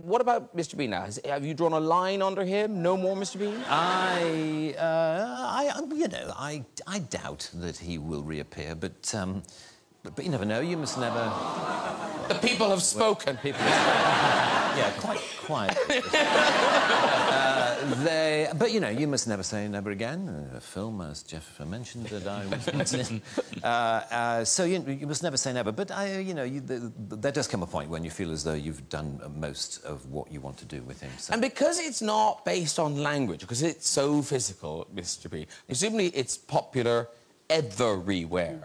What about Mr. Bean now? Have you drawn a line under him? No more Mr. Bean? You know, I doubt that he will reappear, but you never know. You must never... The people have spoken. People yeah, quite quiet. But, you know, you must never say never again. A film, as Jeff mentioned, that I was in. So you must never say never. But, you know, there does come a point when you feel as though you've done most of what you want to do with him. So. And because it's not based on language, because it's so physical, Mr. B, presumably it's popular everywhere.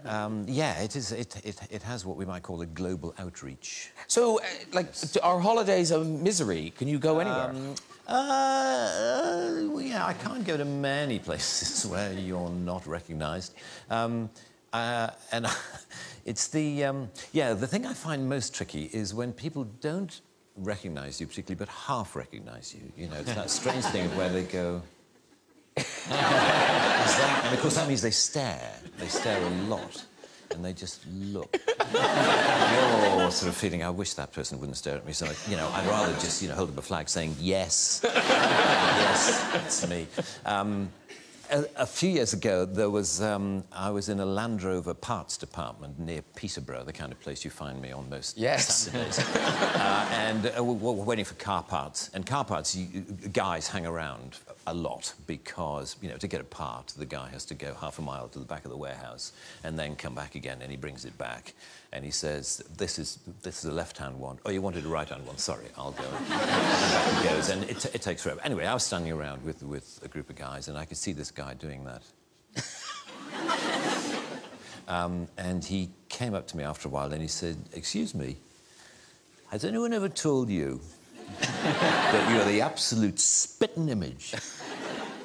Yeah, it is. It has what we might call a global outreach. So, like, are holidays a misery? Can you go anywhere? Well, yeah, I can't go to many places where you're not recognised. And it's the... yeah, the thing I find most tricky is when people don't recognise you particularly, but half recognise you. You know, it's that strange thing of where they go... and of course that means they stare. They stare a lot, and they just look. You're sort of feeling, I wish that person wouldn't stare at me. So, you know, I'd rather just, you know, hold up a flag saying yes, yes, it's me. A few years ago, there was I was in a Land Rover parts department near Peterborough, the kind of place you find me on most Saturdays. And we're waiting for car parts. And car parts, guys hang around a lot because, you know, to get a part, the guy has to go half a mile to the back of the warehouse and then come back again, and he brings it back. And he says, this is a left-hand one. Oh, you wanted a right-hand one? Sorry, I'll go. And back he goes, and it takes forever. Anyway, I was standing around with a group of guys, and I could see this guy doing that. And he came up to me after a while, and he said, "Excuse me, has anyone ever told you that you're the absolute spitting image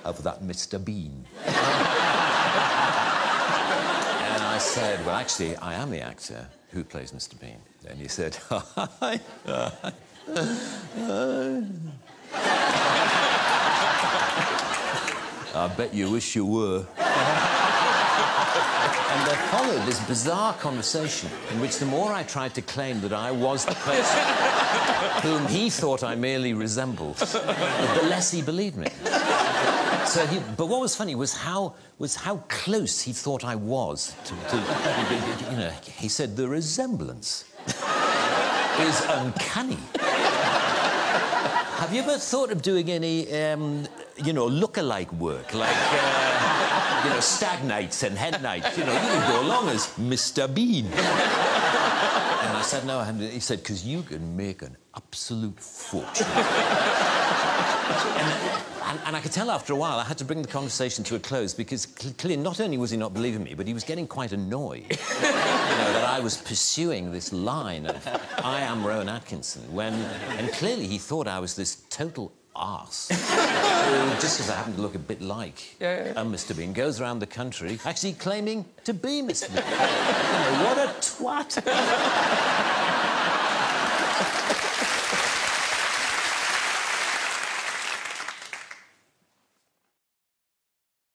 of that Mr. Bean?" And I said, "Well, actually, I am the actor who plays Mr. Bean." And he said, "I bet you wish you were." And there followed this bizarre conversation in which the more I tried to claim that I was the person whom he thought I merely resembled, the less he believed me. So but what was funny was how close he thought I was to you know, he said, "The resemblance is uncanny." Have you ever thought of doing any, you know, look-alike work, like, you know, stag nights and hen nights? You know, you can go along as Mr. Bean. And I said, "No, I haven't." He said, "Because you can make an absolute fortune." And I could tell after a while I had to bring the conversation to a close because clearly not only was he not believing me, but he was getting quite annoyed, you know, that I was pursuing this line of "I am Rowan Atkinson" and clearly he thought I was this total arse. Just because I happen to look a bit like Mr. Bean, goes around the country actually claiming to be Mr. Bean. You know, what a twat.